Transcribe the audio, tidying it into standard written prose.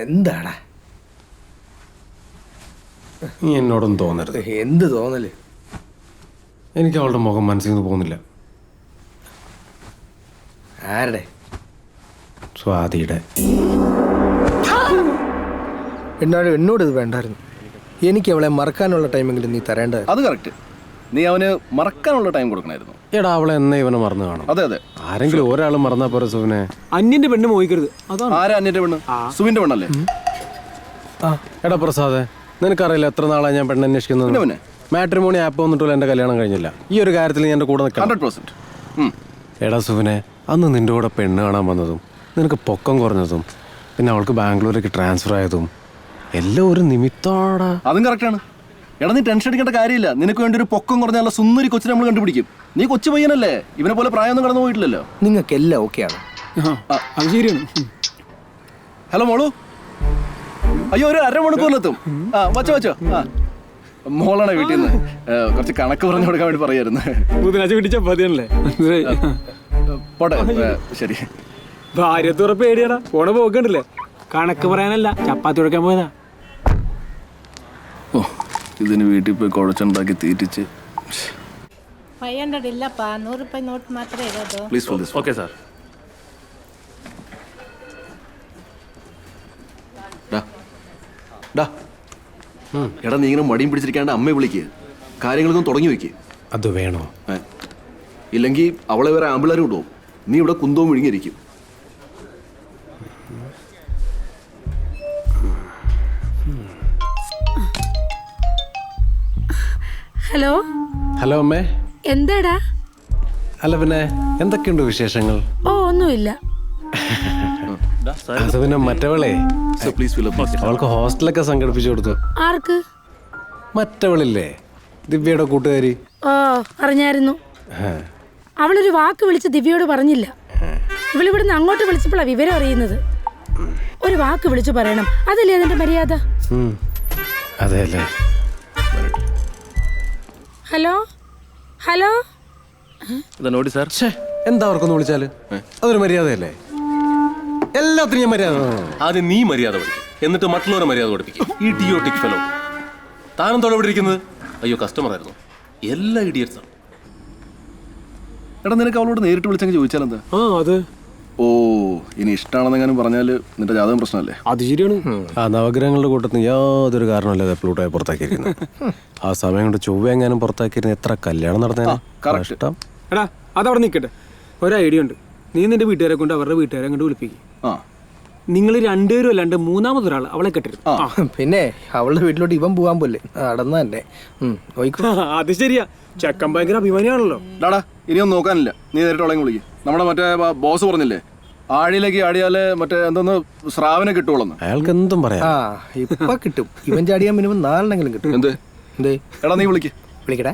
എന്താടാ നീ എന്നോടൊന്നും തോന്നരുത്. എന്ത് തോന്നല്? എനിക്ക് അവളുടെ മുഖം മനസ്സിൽ നിന്ന് പോകുന്നില്ല. ആരുടെ? സ്വാതിയുടെ. എന്നോട് ഇത് വേണ്ടായിരുന്നു. എനിക്ക് അവളെ മറക്കാനുള്ള ടൈമെങ്കിലും നീ തരേണ്ടത്. അത് കറക്റ്റ്. നീ അവന് മറക്കാനുള്ള ടൈം കൊടുക്കണമായിരുന്നു. എടാ അവളെ എന്നെ ഇവനെ മറന്നു കാണും. അതെ അതെ, ആരെങ്കിലും ഒരാൾ മറന്നാ പോരെ സുവിനെ. അന്യന്റെ പെണ്ണ് മോഹിക്കരുത്. അതാണ്. ആരാ അന്യന്റെ പെണ്ണ്? സുവിന്റെ പെണ്ണല്ലേ? എടാ പ്രസാദേ, നിനക്കറിയില്ല എത്ര നാളാണ് ഞാൻ പെണ്ണ് അന്വേഷിക്കുന്നത്. പിന്നെ മാട്രിമോണി ആപ്പ് വന്നിട്ടുള്ള എൻ്റെ കല്യാണം കഴിഞ്ഞില്ല. ഈ ഒരു കാര്യത്തിൽ ഞാൻ എൻ്റെ കൂടെ നിൽക്കണം. 100%. എടാ സുവിനെ, അന്ന് നിന്റെ കൂടെ പെണ്ണ് കാണാൻ വന്നതും നിനക്ക് പൊക്കം കുറഞ്ഞതും പിന്നെ അവൾക്ക് ബാംഗ്ലൂരേക്ക് ട്രാൻസ്ഫർ ആയതും എല്ലാം ഒരു നിമിത്തോടാ. അതും കറക്റ്റാണ്. എടാ നീ ടെൻഷൻ അടിക്കേണ്ട കാര്യമില്ല. നിനക്ക് വേണ്ടി ഒരു പൊക്കം കുറഞ്ഞാലുള്ള സുന്ദരി കൊച്ചിനെ നമ്മൾ കണ്ടുപിടിക്കും. നീ കൊച്ചു പയ്യനല്ലേ, ഇവനെ പോലെ പ്രായമൊന്നും കടന്നു പോയിട്ടില്ലല്ലോ. നിങ്ങൾക്ക് എല്ലാം ഓക്കെയാണ്. അത് ശരിയാണ്. ഹലോ മോളു, അയ്യോ ഒരു അരമണിക്കൂറിലെത്തും. വച്ചോ. മോളാണ് വീട്ടിൽ നിന്ന് കുറച്ച് കണക്ക് പറഞ്ഞു കൊടുക്കാൻ വേണ്ടി പറയായിരുന്നു. ബുധനാഴ്ച വീട്ടിൽ ചപ്പാത്തിയാണല്ലേ? പോട്ടെ, ശരി. ഭാര്യത്തുറ പേടിയാടാ, പോണ പോക്കണ്ടല്ലേ? കണക്ക് പറയാനല്ല, ചപ്പാത്തി കൊടുക്കാൻ പോയതാ. ഓ, ഇതിന് വീട്ടിൽ പോയി കുഴച്ചുണ്ടാക്കി തീറ്റിച്ച്. 500 ಇಲ್ಲಪ್ಪ, 100 ರೂಪಾಯಿ ನೋಟ್ ಮಾತ್ರ ಇರೋದು. Please fill this. Okay sir. എടാ നീ ഇങ്ങനെ മടിയും പിടിച്ചിരിക്കാണ്ട് അമ്മയെ വിളിക്കുക, കാര്യങ്ങളൊന്നും തുടങ്ങി വെക്കുക. അത് വേണോ? ഇല്ലെങ്കിൽ അവളെ വേറെ ആമ്പിളാരും കൊണ്ടുപോകും. നീ ഇവിടെ കുന്തവും വിഴുങ്ങിയിരിക്കും. ഹലോ ഹലോ അമ്മേ. എന്താടാ? അല്ല പിന്നെ എന്തൊക്കെയുണ്ട് വിശേഷങ്ങൾ? ഓ ഒന്നുമില്ല. അത് പിന്നെ മറ്റവളെ പ്ലീസ് ഫിൽ അപ്പ്. അവൾക്ക് ഹോസ്റ്റലൊക്കെ സംഘടിപ്പിച്ചു കൊടുത്തു. ആർക്ക്? മറ്റവളില്ലേ, ദിവ്യയുടെ കൂട്ടുകാരി. ഓ അറിഞ്ഞായിരുന്നു. അവളൊരു വാക്ക് വിളിച്ച് ദിവ്യയോട് പറഞ്ഞില്ല. ഇവളിവിടുന്ന് അങ്ങോട്ട് വിളിച്ചപ്പോഴാണ് വിവരം അറിയുന്നത്. ഒരു വാക്ക് വിളിച്ചു പറയണം, അതല്ലേ അതിന്റെ മര്യാദ. അതെ അല്ലേ? Hello hello. Naughty sir. എന്താ അവർക്കൊന്ന് വിളിച്ചാല് അതൊരു മര്യാദയല്ലേ? എല്ലാത്തിനും ഞാൻ മര്യാദ. ആദ്യം നീ മര്യാദ പഠിക്കും, എന്നിട്ട് മറ്റുള്ളവരെ മര്യാദ പഠിപ്പിക്കും. Idiotic fellow. താനെന്തോടെ ഇവിടെ ഇരിക്കുന്നത്? അയ്യോ കസ്റ്റമർ ആയിരുന്നു. എല്ലാ ഇഡിയറ്റ്സാണ്. എടാ നിനക്ക് അവളോട് നേരിട്ട് വിളിച്ചെങ്കിൽ ചോദിച്ചാലെന്താ? അത് ഓ, ഇനി ഇഷ്ടമാണെന്നെങ്ങാനും പറഞ്ഞാൽ നിന്റെ ജാതകം പ്രശ്നമല്ലേ? അത് ശരിയാണ്. ആ നവഗ്രഹങ്ങളുടെ കൂട്ടത്തിൽ യാതൊരു കാരണമല്ലാതെ പ്ലൂട്ടോയെ പുറത്താക്കിയിരിക്കുന്നത്. ആ സമയം കൊണ്ട് ചൊവ്വ എങ്ങാനും പുറത്താക്കിയിരുന്ന എത്ര കല്യാണം നടന്നേനെ. കഷ്ടം. എടാ അതവിടെ നിൽക്കട്ടെ, ഒരു ഐഡിയ ഉണ്ട്. നീ നിന്റെ വീട്ടുകാരെ കൊണ്ട് അവരുടെ വീട്ടുകാരെ കൊണ്ട് വിളിപ്പിക്കും. നിങ്ങൾ രണ്ടുപേരും അല്ലാണ്ട് മൂന്നാമതൊരാൾ അവളെ കെട്ടരുത്. പിന്നെ അവളുടെ വീട്ടിലോട്ട് ഇവൻ പോകാൻ പോലെ നടന്ന തന്നെ. അത് ശരിയാ, ചെക്കൻ ഭയങ്കര അഭിമാനിയാണല്ലോ. ഡാടാ ഇനിയൊന്നും നോക്കാനില്ല, നീ നേരിട്ട് അവളെ വിളിക്കും. നമ്മുടെ മറ്റേ ബോസ് പറഞ്ഞില്ലേ, ആഴിയിലേക്ക് ആടിയാല് മറ്റേ എന്തോന്ന് സ്രാവിനെ കിട്ടുള്ളൂ. അയാൾക്ക് എന്തും പറയാം. ഇപ്പൊ കിട്ടും. ഇവൻ ചാടിയാൻ മിനിമം 4 കിട്ടും. എന്ത്? എടാ നീ വിളിക്കട്ടെ.